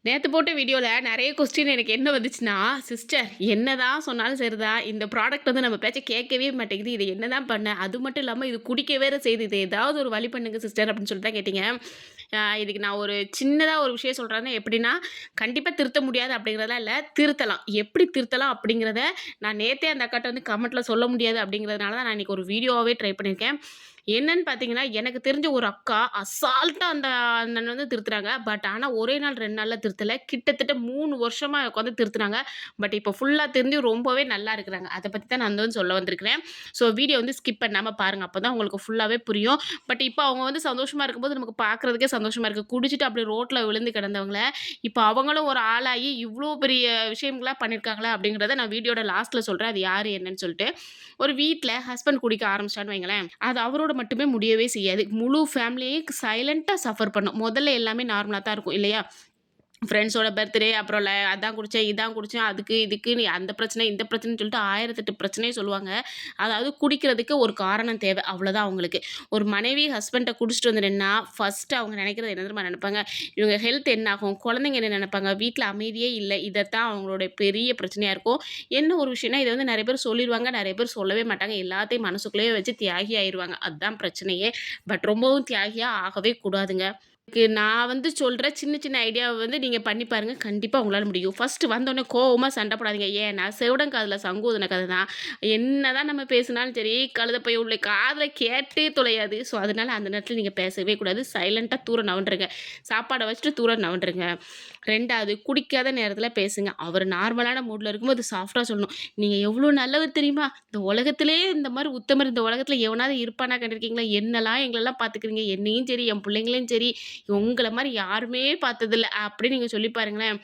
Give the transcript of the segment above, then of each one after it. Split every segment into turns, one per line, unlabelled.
நேத்து போட்ட வீடியோல நெறைய கொஸ்டின் எனக்கு என்ன வந்துச்சுன்னா, "சிஸ்டர் என்னதான் சொன்னாலும் சரிதான். இந்த ப்ராடக்ட் வந்து நம்ம பேச்ச கேட்கவே மாட்டேங்குது. இது என்னதான் பண்ண? அது மட்டும் இல்லாம இது குடிக்க வேற செய்யுது. இது ஏதாவது ஒரு வழி பண்ணுங்க சிஸ்டர்" அப்படின்னு சொல்லிட்டு தான் கேட்டீங்க. இதுக்கு நான் ஒரு சின்னதா ஒரு விஷயம் சொல்றேன்னா எப்படின்னா, கண்டிப்பா திருத்த முடியாது அப்படிங்கிறதெல்லாம் இல்ல. திருத்தலாம். எப்படி திருத்தலாம் அப்படிங்கிறத நான் நேத்தே அந்த அக்காட்ட வந்து கமெண்ட்ல சொல்ல முடியாது அப்படிங்கிறதுனால தான் நான் இன்னைக்கு ஒரு வீடியோவாவே ட்ரை பண்ணியிருக்கேன். என்னன்னு பார்த்தீங்கன்னா, எனக்கு தெரிஞ்ச ஒரு அக்கா அசால்ட்டா அந்த அண்ணன வந்து திருத்துறாங்க. பட் ஆனா ஒரே நாள் 2 நாள்ல திருத்தல. கிட்டத்தட்ட 3 வருஷமா உட்காந்து திருத்துனாங்க. பட் இப்போ ஃபுல்லா திருந்தி ரொம்பவே நல்லா இருக்கிறாங்க. அத பத்தி தான் நான் வந்து சொல்ல வந்திருக்கிறேன். ஸோ வீடியோ வந்து ஸ்கிப் பண்ணாம பாருங்க. அப்பதான் உங்களுக்கு ஃபுல்லாவே புரியும். பட் இப்போ அவங்க வந்து சந்தோஷமா இருக்கும்போது நமக்கு பார்க்குறதுக்கே சந்தோஷமா இருக்கு. குடிச்சிட்டு அப்படியே ரோட்ல விழுந்து கிடந்தவங்கள, இப்போ அவங்களும் ஒரு ஆளாகி இவ்ளோ பெரிய விஷயங்கள்லாம் பண்ணியிருக்காங்களா அப்படிங்கிறத நான் வீடியோட லாஸ்ட்ல சொல்றேன். அது யாரு என்னன்னு சொல்லிட்டு. ஒரு வீட்ல ஹஸ்பண்ட் குடிக்க ஆரம்பிச்சிட்டான்னு வைங்களேன், அது அவரோட மட்டுமே முடியவே செய்யாது. முழு ஃபேமிலியே சைலன்ட்டா சஃபர் பண்ணும். முதல்ல எல்லாமே நார்மலா தான் இருக்கும் இல்லையா? ஃப்ரெண்ட்ஸோட பர்த்டே அப்புறம் அதான் குடிச்சேன், இதான் குடிச்சேன், அதுக்கு இதுக்குன்னு அந்த பிரச்சனை, இந்த பிரச்சனைன்னு சொல்லிட்டு 1008 பிரச்சனைய சொல்லுவாங்க. அதாவது குடிக்கிறதுக்கு ஒரு காரணம் தேவை. அவ்வளோதான் அவங்களுக்கு. ஒரு மனைவி ஹஸ்பண்ட்ட குடிச்சிட்டு வந்து நின்னா, ஃபர்ஸ்ட்டு அவங்க நினைக்கிறது என்ன தெரியுமா நினைப்பாங்க? இவங்க ஹெல்த் என்ன ஆகும்? குழந்தைங்க என்ன நினைப்பாங்க? வீட்ல அமைதியே இல்ல. இதத்தான் அவங்களோட பெரிய பிரச்சனையா இருக்கும். என்ன ஒரு விஷயம்னா, இத வந்து நெறைய பேர் சொல்லிருவாங்க, நெறைய பேர் சொல்லவே மாட்டாங்க. எல்லாத்தையும் மனசுக்குள்ளேயே வச்சு தியாகி ஆயிருவாங்க. அதான் பிரச்சனையே. பட் ரொம்பவும் தியாகியா ஆகவே கூடாதுங்க. நான் வந்து சொல்ற சின்ன சின்ன ஐடியாவ வந்து நீங்க பண்ணி பாருங்க. கண்டிப்பா உங்களால முடியும். ஃபர்ஸ்ட்டு வந்தோனே கோவமா சண்ட போடாதீங்க. ஏன்னா, செவிடன் காதுல சங்கு ஊதுன கத தான். என்னதான் நம்ம பேசினாலும் சரி, கழுத போய் உள்ள காதுல கேட்டே தொலையாது. ஸோ, அதனால அந்த நேரத்தில நீங்க பேசவே கூடாது. சைலன்ட்டா தூர நவுண்டுருங்க. சாப்பாட வச்சுட்டு தூர நவுண்டுருங்க. 2வது குடிக்காத நேரத்தில பேசுங்க. அவரு நார்மலான மூட்ல இருக்கும்போது சாஃப்ட்டா சொல்லணும். "நீங்க எவ்ளோ நல்லவர் தெரியுமா? இந்த உலகத்திலேயே இந்த மாரி உத்தமர் இந்த உலகத்தில எவனாவது இருப்பானா கண்டிருக்கீங்களா? என்னலாம் எங்களலாம் பார்த்துக்கிறீங்க. என்னையும் சரி, என் பிள்ளைங்களையும் சரி, உங்கள மாரி யாருமே பார்த்ததில்ல." அப்படின்னு நீங்க சொல்லி பாருங்களேன்.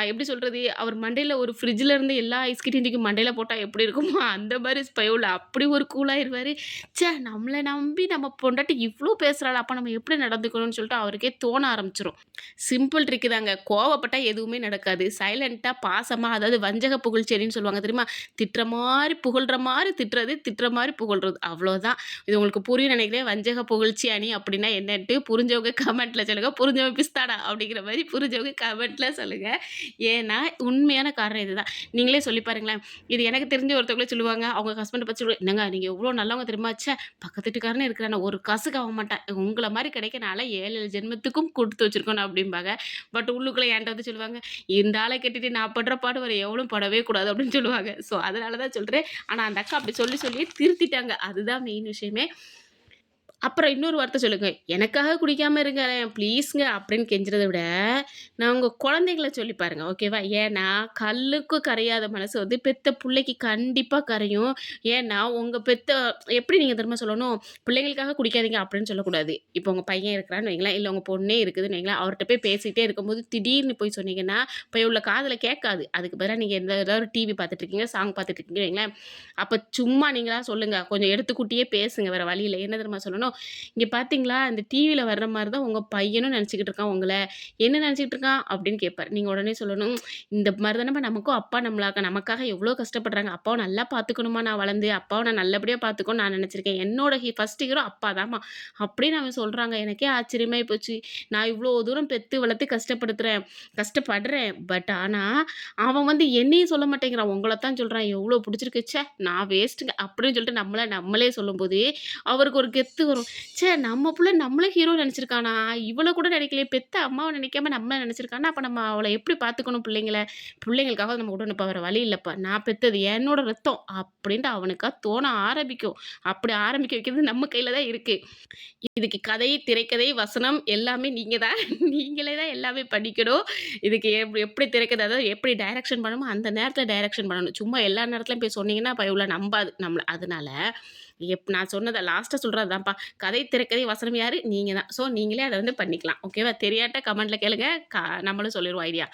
எப்படி சொல்றது? அவர் மண்டையில ஒரு ஃப்ரிட்ஜ்ல இருந்து எல்லா ஐஸ்கட்டியும் தூக்கி மண்டையில போட்டா எப்படி இருக்குமோ, அந்த மாரி ஸ்பயோல அப்படி ஒரு கூலாயிருவாரு. ச்சே! நம்மள நம்பி நம்ம பொண்டாட்டி இவ்ளோ பேசுறாளா? அப்ப நம்ம எப்படி நடந்துக்கணும்னு சொல்லிட்டு அவருக்கே தோண ஆரம்பிச்சுரும். சிம்பிள் ட்ரிக்கு தாங்க. கோவப்பட்டா எதுவுமே நடக்காது. சைலன்ட்டா, பாசமா அதாவது வஞ்சக புகழ்ச்சின்னு சொல்லுவாங்க தெரியுமா? திட்டுற மாரி, புகழ்ற மாரி திட்டுறது, திட்டுற மாரி புகழ்றது. அவ்வளோதான். இது உங்களுக்கு புரியும்னு நெனைக்கிறேன். வஞ்சக புகழ்ச்சி அணி அப்படின்னா என்னன்ட்டு புரிஞ்சவங்க கமெண்ட்ல சொல்லுங்க. புரிஞ்சவங்க பிஸ்தாடா அப்படிங்கிற மாரி புரிஞ்சவங்க கமெண்ட்ல சொல்லுங்க. ஏன்னா, உண்மையான காரணம் இதுதான். நீங்களே சொல்லி பாருங்களேன். இது எனக்கு தெரிஞ்ச ஒருத்தவங்களே சொல்லுவாங்க. அவங்க ஹஸ்பண்ட பத்தி சொல்லுவாங்க. "என்னங்க நீங்க எவ்ளோ நல்லவங்க தெரியுமா? ச்சே! பக்கத்து வீட்டுக்காரனே இருக்கிறானே, ஒரு காசுக்கு ஆக மாட்டான். உங்கள மாரி கிடைக்க நான்லாம் 7, 7 ஜென்மத்துக்கும் குடுத்து வச்சிருக்கணும்" அப்படிம்பாங்க. பட் உள்ளுக்குள்ள என்ட்ட வந்து சொல்லுவாங்க, "இந்த ஆள கட்டிட்டு நான் படுற பாடு வேற எவளும் படவே கூடாது" அப்படின்னு சொல்லுவாங்க. ஸோ அதனால தான் சொல்றேன். ஆனா அந்த அக்கா அப்படி சொல்லி சொல்லியே திருத்திட்டாங்க. அதுதான் மெயின் விஷயமே. அப்புறம் இன்னொரு வார்த்தை சொல்லுங்க. "எனக்காக குடிக்காம இருங்களேன் ப்ளீஸ்ங்க" அப்படின்னு கெஞ்சுறத விட, நான் உங்க குழந்தைகள சொல்லி பாருங்க. ஓகேவா? ஏன்னா, கல்லுக்கும் கரையாத மனசு வந்து பெத்த புள்ளைக்கு கண்டிப்பா கரையும். ஏன்னா, உங்க பெத்த எப்படி நீங்க தெரியுமா சொல்லணும்? "பிள்ளைங்களுக்காக குடிக்காதீங்க" அப்படின்னு சொல்லக்கூடாது. இப்போ உங்க பையன் இருக்கிறான்னு வைங்களேன், இல்ல உங்க பொண்ணே இருக்குதுன்னு வைங்களேன், அவர்ட்ட போய் பேசிட்டே இருக்கும்போது திடீர்னு போய் சொன்னீங்கன்னா, போய் உள்ள காதுல கேட்காது. அதுக்கு பதிலா நீங்க ஏதாவது ஒரு டிவி பார்த்துட்டு இருக்கீங்க, சாங் பார்த்துட்டு இருக்கீங்கன்னு வைங்களேன், அப்ப சும்மா நீங்களா சொல்லுங்க. கொஞ்சம் எடுத்துக்கூட்டியே பேசுங்க. வேற வழி இல்ல. என்ன தெரியுமா சொல்லணும்? "இங்க பார்த்தீங்களா, இந்த டிவில வர்ற மாரி தான் உங்க பையனும் நெனச்சுக்கிட்டு இருக்கான் உங்கள. என்ன நெனச்சுக்கிட்டு இருக்கான்?" அப்படின்னு கேட்பாரு. நீங்க உடனே சொல்லணும், "இந்த மாரி தானம்மா நமக்கும் அப்பா நமக்காக எவ்ளோ கஷ்டப்படுறாங்க. அப்பாவ நல்லா பார்த்துக்கணுமா நான் வளர்ந்து. அப்பாவ நான் நல்லபடியா பார்த்துக்கணும்னு நான் நெனச்சிருக்கேன். என்னோட ஃபர்ஸ்ட் ஹீரோ அப்பா தாம்மா." அப்படின்னு அவன் சொல்றாங்க. எனக்கே ஆச்சரியமாயி போச்சு. நான் இவ்ளோ தூரம் பெத்து வளர்த்து கஷ்டப்படுறேன். பட் ஆனா, அவன் வந்து என்னையும் சொல்ல மாட்டேங்கிறான். உங்கள தான் சொல்றான். "எவ்ளோ புடிச்சிருக்கு. ச்சே! நான் வேஸ்ட்டுங்க." அப்படின்னு சொல்லிட்டு நம்மளே சொல்லும்போது, அவருக்கு ஒரு கெத்து வரும். ச்சே! நம்ம புள்ள நம்மள ஹீரோ நெனச்சிருக்கானா? இவள கூட நெனைக்கலையே! பெத்த அம்மாவ நெனைக்காம நம்மள நெனச்சிருக்கான்னா, அப்ப நம்ம அவள எப்படி பார்த்துக்கணும் பிள்ளைங்கள? பிள்ளைங்களுக்காக நம்ம விடணும்ப்பா. வேற வழி இல்லப்பா. நான் பெத்தது என்னோட ரத்தம். அப்படின்ட்டு அவனுக்கா தோண ஆரம்பிக்கும். அப்படி ஆரம்பிக்க வைக்கிறது நம்ம கையில தான் இருக்கு. இதுக்கு கதை, திரைக்கதை, வசனம் எல்லாமே நீங்க தான். நீங்களே தான் எல்லாமே பண்ணிக்கணும். இதுக்கு எப்படி திரைக்கதை அதாவது எப்படி டைரக்ஷன் பண்ணணுமோ, அந்த நேரத்தில டைரக்ஷன் பண்ணணும். சும்மா எல்லா நேரத்துலயும் போய் சொன்னீங்கன்னா, பயவுல நம்பாது நம்மள. அதனால நான் சொன்னத லாஸ்ட்டா சொல்றது அதான்ப்பா. கதை, திரைக்கதை, வசனம் யாரு? நீங்க தான். ஸோ நீங்களே அத வந்து பண்ணிக்கலாம். ஓகேவா? தெரியாட்டா கமெண்ட்ல கேளுங்க. நம்மளும் சொல்லிருவோம் ஐடியா.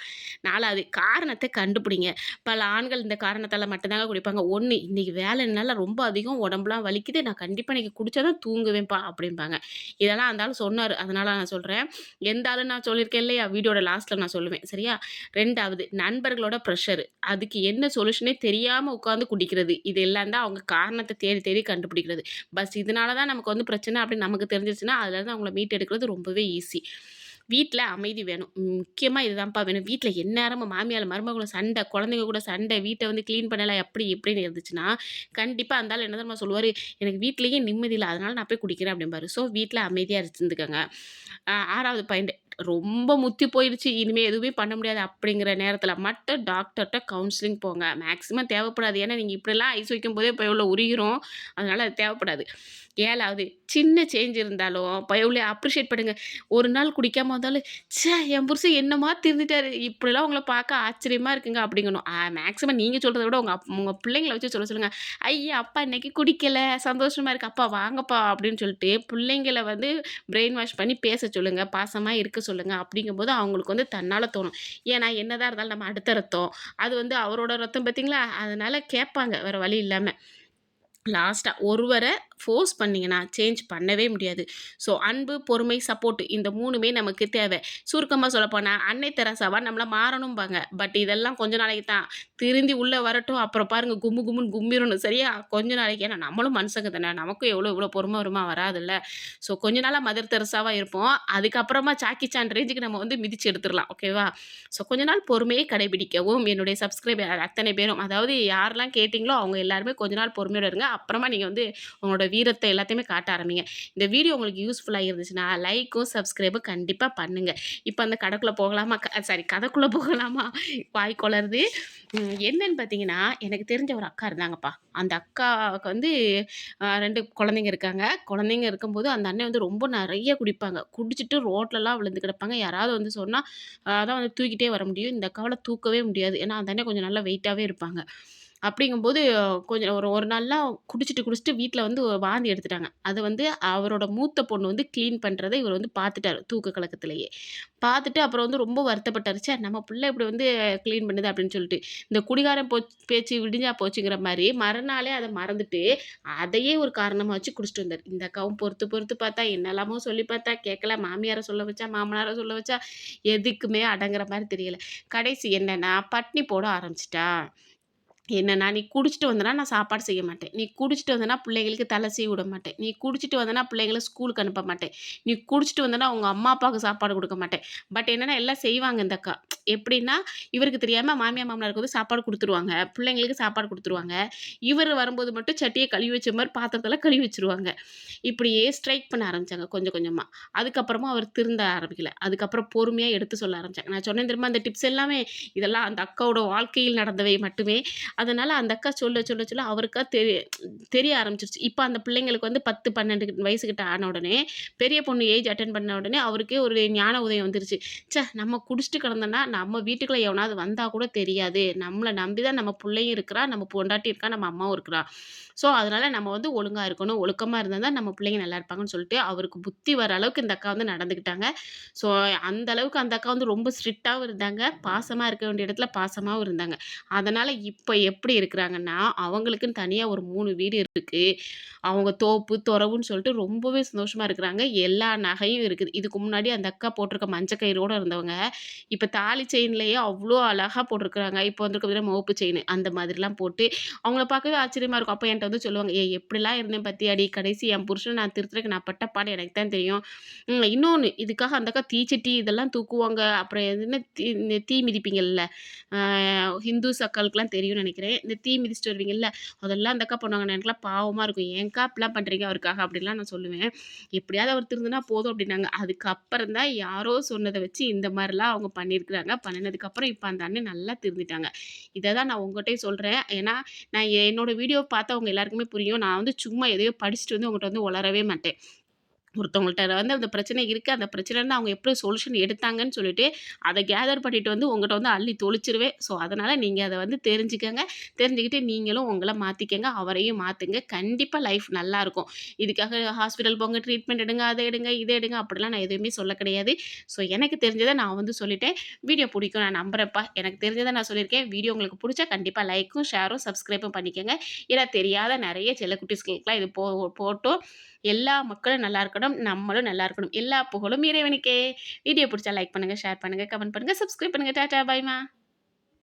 4வது காரணத்த கண்டுபிடிங்க. பல ஆண்கள் இந்த காரணத்தால மட்டும் தாங்க குடிப்பாங்க. 1 இன்னைக்கு வேலைனால ரொம்ப அதிகம், உடம்புலாம் வலிக்குது. நான் கண்டிப்பா இன்னைக்கு குடிச்சா தான் தூங்குவேன்ப்பா அப்படிம்பாங்க. இதெல்லாம் அந்த ஆளு சொன்னாரு. அதனால நான் சொல்றேன். எந்த ஆளுன்னு நான் சொல்லியிருக்கேன் இல்லையா? வீடியோட லாஸ்ட்ல நான் சொல்லுவேன். சரியா? 2வது நண்பர்களோட பிரஷர். அதுக்கு என்ன சொல்யூஷனே தெரியாம உட்கார்ந்து குடிக்கிறது. இது எல்லாம் தான் அவங்க காரணத்த தேடி தேடி கண்டுபிடிக்கிறது. பஸ் இதனால தான் நமக்கு வந்து பிரச்சனை அப்படின்னு நமக்கு தெரிஞ்சிருச்சுன்னா, அதுலருந்து அவங்கள மீட்டெடுக்கிறது ரொம்பவே ஈஸி. வீட்ல அமைதி வேணும். முக்கியமா இதுதான்ப்பா வேணும். வீட்ல எந்நேரமும் மாமியார், மருமகளும் சண்டை, குழந்தைங்க கூட சண்டை, வீட்ட வந்து கிளீன் பண்ணல அப்படி இப்படின்னு இருந்துச்சுன்னா, கண்டிப்பா அந்த ஆளு என்ன தெரியுமா சொல்லுவாரு, "எனக்கு வீட்லயே நிம்மதி இல்ல. அதனால நான் போய் குடிக்கிறேன்" அப்படிம்பாரு. ஸோ வீட்ல அமைதியா இருந்துக்கங்க. 6வது பாயிண்ட் ரொம்ப முத்தி போயிருச்சு. இனிமே எதுவுமே பண்ண முடியாது அப்படிங்கிற நேரத்தில மட்டும் டாக்டர்ட்ட கவுன்சிலிங் போங்க. மேக்ஸிமம் தேவைப்படாது. ஏன்னா, நீங்க இப்படிலாம் ஐஸ் வைக்கும்போதே பயவுல உருகிரும். அதனால அது தேவைப்படாது. 7வது சின்ன சேஞ்ச் இருந்தாலும் பயவுல அப்ரிஷியேட் பண்ணுங்க. ஒரு நாள் குடிக்காம வந்தாலும், "ச்சே! என் புருஷன் என்னம்மா திருந்திட்டாரு. இப்படிலாம் உங்கள பார்க்க ஆச்சரியமா இருக்குங்க" அப்படிங்கணும். மேக்ஸிமம் நீங்க சொல்றத விட உங்க பிள்ளைங்கள வச்சு சொல்ல சொல்லுங்க. "ஐயா! அப்பா இன்னைக்கு குடிக்கல. சந்தோஷமா இருக்கு. அப்பா வாங்கப்பா" அப்படின்னு சொல்லிட்டு பிள்ளைங்கள வந்து பிரெயின் வாஷ் பண்ணி பேச சொல்லுங்க. பாசமா இருக்க சொல்லுங்க. அப்படிங்கும்போது அவங்களுக்கு வந்து தன்னால தோணும். ஏன்னா என்னதான் இருந்தாலும் நம்ம அடுத்த ரத்தம். அது வந்து அவரோட ரத்தம் பார்த்தீங்களா? அதனால கேட்பாங்க. வேற வழி இல்லாம. லாஸ்ட்டா ஒருவர ஃபோர்ஸ் பண்ணீங்கன்னா, சேஞ்ச் பண்ணவே முடியாது. ஸோ அன்பு, பொறுமை, சப்போர்ட் இந்த 3மே நமக்கு தேவை. சுருக்கமா சொல்லப்போனா, அன்னை தெரசாவா நம்மள மாறணும்பாங்க. பட் இதெல்லாம் கொஞ்ச நாளைக்கு தான். திருந்தி உள்ள வரட்டும். அப்புறம் பாருங்க கும்மு கும்முன்னு கும்மிறணும். சரியா? கொஞ்ச நாளைக்கு. ஏன்னா நம்மளும் மனுஷங்க தானே. நமக்கும் இவ்ளோ பொறுமை வருமா? வராதுல்ல. ஸோ கொஞ்ச நாளா மதர் தெரசாவா இருப்போம். அதுக்கப்புறமா ஜாக்கி சான் ரேஞ்சுக்கு நம்ம வந்து மிதிச்சு எடுத்துறலாம். ஓகேவா? ஸோ கொஞ்ச நாள் பொறுமையை கடைபிடிக்கவும் என்னுடைய சப்ஸ்கிரைபர் அத்தனை பேரும் அதாவது யாரெல்லாம் கேட்டீங்களோ அவங்க எல்லாருமே கொஞ்ச நாள் பொறுமையோட இருங்க. அப்புறமா நீங்க வந்து உங்களோட வீரத்த எல்லாத்தையுமே காட்ட ஆரம்பிங்க. இந்த வீடியோ உங்களுக்கு யூஸ்ஃபுல்லா இருந்துச்சுன்னா, லைக்கும், சப்ஸ்கிரைபும் கண்டிப்பா பண்ணுங்க. இப்ப அந்த கடைக்குள்ள போகலாமா? சாரி கதைக்குள்ள போகலாமா? வாய் கொளறுது. என்னன்னு பார்த்தீங்கன்னா, எனக்கு தெரிஞ்ச ஒரு அக்கா இருந்தாங்கப்பா. அந்த அக்காவுக்கு வந்து 2 குழந்தைங்க இருக்காங்க. குழந்தைங்க இருக்கும்போது அந்த அண்ணன் வந்து ரொம்ப நெறைய குடிப்பாங்க. குடிச்சிட்டு ரோட்லலாம் விழுந்து கிடப்பாங்க. யாராவது வந்து சொன்னா, தான் வந்து தூக்கிட்டே வர முடியும். இந்த அக்காவால தூக்கவே முடியாது. ஏன்னா, அந்த அண்ணன் கொஞ்சம் நல்லா வெயிட்டாவே இருப்பாங்க. அப்படிங்கும்போது கொஞ்சம் ஒரு ஒரு நாள்லாம் குடிச்சிட்டு வீட்ல வந்து வாந்தி எடுத்துட்டாங்க. அது வந்து அவரோட மூத்த பொண்ணு வந்து கிளீன் பண்றத இவரு வந்து பார்த்துட்டாரு, தூக்க கலக்கத்திலேயே. பார்த்துட்டு அப்புறம் வந்து ரொம்ப வருத்தப்பட்டாரு. ச்சே! நம்ம புள்ள இப்படி வந்து கிளீன் பண்ணுது அப்படின்னு சொல்லிட்டு. இந்த குடிகாரன் பேச்சு விடிஞ்சா போச்சுங்கிற மாரி மறுநாளே அத மறந்துட்டு, அதையே ஒரு காரணமா வச்சு குடிச்சிட்டு வந்தாரு. இந்த அக்காவும் பொறுத்து பொறுத்து பார்த்தா, என்னெல்லாமோ சொல்லி பார்த்தா, கேட்கல. மாமியார சொல்ல வச்சா, மாமனார சொல்ல வச்சா, எதுக்குமே அடங்குற மாரி தெரியல. கடைசி என்னன்னா, பட்னி போட ஆரம்பிச்சுட்டா. என்னன்னா, "நீ குடிச்சிட்டு வந்தன்னா, நான் சாப்பாடு செய்ய மாட்டேன். நீ குடிச்சிட்டு வந்தன்னா, பிள்ளைங்களுக்கு தல சீவி விட மாட்டேன். நீ குடிச்சிட்டு வந்தன்னா, பிள்ளைங்கள ஸ்கூலுக்கு அனுப்ப மாட்டேன். நீ குடிச்சிட்டு வந்தன்னா, உங்க அம்மா, அப்பாவுக்கு சாப்பாடு குடுக்க மாட்டேன்." பட் என்னன்னா, எல்லாம் செய்வாங்க இந்த அக்கா. எப்படின்னா, இவருக்கு தெரியாம மாமியார், மாமனாருக்கு வந்து சாப்பாடு குடுத்துருவாங்க. பிள்ளைங்களுக்கு சாப்பாடு குடுத்துருவாங்க. இவரு வரும்போது மட்டும் சட்டிய கழுவி வச்ச மாரி பாத்திரத்தெல்லாம் கழுவி வச்சுருவாங்க. இப்படியே ஸ்ட்ரைக் பண்ண ஆரம்பிச்சாங்க கொஞ்சம் கொஞ்சமா. அதுக்கப்புறமா அவர் திருந்த ஆரம்பிக்கல. அதுக்கப்புறம் பொறுமையா எடுத்து சொல்ல ஆரம்பிச்சாங்க. நான் சொன்னேன் தெரியுமா, அந்த டிப்ஸ் எல்லாமே, இதெல்லாம் அந்த அக்காவோட வாழ்க்கையில் நடந்தவை மட்டுமே. அதனால அந்த அக்கா சொல்ல சொல்ல சொல்ல அவருக்கா தெரிய ஆரம்பிச்சுருச்சு. இப்ப அந்த பிள்ளைங்களுக்கு வந்து 10, 12 வயசுகிட்ட ஆன உடனே, பெரிய பொண்ணு ஏஜ் அட்டெண்ட் பண்ண உடனே அவருக்கே ஒரு ஞான உதயம் வந்துருச்சு. நம்ம குடிச்சுட்டு கிடந்தோம்னா, நம்ம வீட்டுக்குள்ள எவனாவது வந்தா கூட தெரியாது. நம்மள நம்பி தான் நம்ம புள்ளையும் இருக்கிறா, நம்ம பொண்டாட்டி இருக்கா, நம்ம அம்மாவும் இருக்கிறா. ஸோ, அதனால நம்ம வந்து ஒழுங்கா இருக்கணும். ஒழுக்கமா இருந்தா தான் நம்ம பிள்ளைங்க நல்லா இருப்பாங்கன்னு சொல்லிட்டு, அவருக்கு புத்தி வர அளவுக்கு இந்த அக்கா வந்து நடந்துக்கிட்டாங்க. ஸோ, அந்த அளவுக்கு அந்த அக்கா வந்து ரொம்ப ஸ்ட்ரிக்ட்டாவும் இருந்தாங்க. பாசமா இருக்க வேண்டிய இடத்துல பாசமாவும் இருந்தாங்க. அதனால இப்ப எப்படி இருக்கிறாங்கன்னா, அவங்களுக்குன்னு தனியா ஒரு 3 வீடு இருக்கு. அவங்க தோப்பு, தொரவுன்னு சொல்லிட்டு ரொம்பவே சந்தோஷமா இருக்கிறாங்க. எல்லா நகையும் இருக்குது. இதுக்கு முன்னாடி அந்த அக்கா போட்டிருக்க மஞ்ச கயிறோட இருந்தவங்க, இப்ப தாலி செயின்லயே அவ்ளோ அழகா போட்டிருக்கிறாங்க. இப்போ வந்திருக்க பாத்தீங்கன்னா மோப்பு செயினு அந்த மாதிரிலாம் போட்டு, அவங்கள பார்க்கவே ஆச்சரியமா இருக்கும். அப்ப என்ட்ட வந்து சொல்லுவாங்க, "ஏய் எப்படிலாம் இருந்தேன் பாத்தியாடி? கடைசி என் புருஷன நான் திருத்துறதுக்கு நான் பட்ட பாடு எனக்கு தான் தெரியும்." இன்னொன்னு இதுக்காக அந்த அக்கா தீச்சட்டி இதெல்லாம் தூக்குவாங்க. அப்புறம் என்ன இந்த தீ மிதிப்பீங்கள்ல, ஆ ஹிந்துஸ் அக்காளுக்குலாம் தெரியும்னு நெனைக்கிறேன். இந்த தீ மிதிச்சுட்டு வருவீங்கல்ல, அதெல்லாம் அந்த அக்கா பண்ணுவாங்க. எனக்கெல்லாம் பாவமா இருக்கும். "ஏன்க்கா இப்படிலாம் பண்றீங்க அவருக்காக?" அப்படின்லாம் நான் சொல்லுவேன். "எப்படியாவது அவர் திருந்துனா போதும்" அப்படின்னாங்க. அதுக்கப்புறம் தான் யாரோ சொன்னத வச்சு இந்த மாரிலாம் அவங்க பண்ணியிருக்கிறாங்க. பண்ணுனதுக்கப்புறம் இப்ப அந்த அண்ணன் நல்லா திருந்திட்டாங்க. இத தான் நான் உங்கட்டயும் சொல்றேன். ஏன்னா, நான் என்னோட வீடியோ பார்த்தவங்க எல்லாருக்குமே புரியும். நான் வந்து சும்மா எதையோ படிச்சுட்டு வந்து உங்கட்ட வந்து உளரவே மாட்டேன். ஒருத்தவங்கள்ட்ட வந்து அந்த பிரச்சனை இருக்கு. அந்த பிரச்சனைலருந்து அவங்க எப்படி சொல்யூஷன் எடுத்தாங்கன்னு சொல்லிட்டு, அத கேதர் பண்ணிட்டு வந்து உங்கட்ட வந்து அள்ளி தொளிச்சிருவேன். ஸோ, அதனால நீங்க அத வந்து தெரிஞ்சுக்கங்க. தெரிஞ்சுக்கிட்டு நீங்களும் உங்கள மாத்திக்கங்க. அவரையும் மாத்துங்க. கண்டிப்பா லைஃப் நல்லாருக்கும். இதுக்காக ஹாஸ்பிட்டல் போங்க, ட்ரீட்மெண்ட் எடுங்க, அத எடுங்க, இத எடுங்க அப்படிலாம் நான் எதுவுமே சொல்ல கிடையாது. ஸோ, எனக்கு தெரிஞ்சத நான் வந்து சொல்லிட்டேன். வீடியோ புடிக்கும் நான் நம்புறேன்ப்பா. எனக்கு தெரிஞ்சத நான் சொல்லியிருக்கேன். வீடியோ உங்களுக்கு புடிச்சா கண்டிப்பா லைக்கும், ஷேரும், சப்ஸ்கிரைபும் பண்ணிக்கங்க. ஏன்னா தெரியாத நெறைய செல்ல குட்டீஸ்களுக்குலாம் இது போட்டும் எல்லா மக்களும் நல்லா இருக்கணும். நம்மளும் நல்லா இருக்கணும். எல்லா புகழும் இறைவனுக்கே. வீடியோ புடிச்சா லைக் பண்ணுங்க, ஷேர் பண்ணுங்க, கமெண்ட் பண்ணுங்க, சப்ஸ்கிரைப் பண்ணுங்க. டாடா, பாய்மா.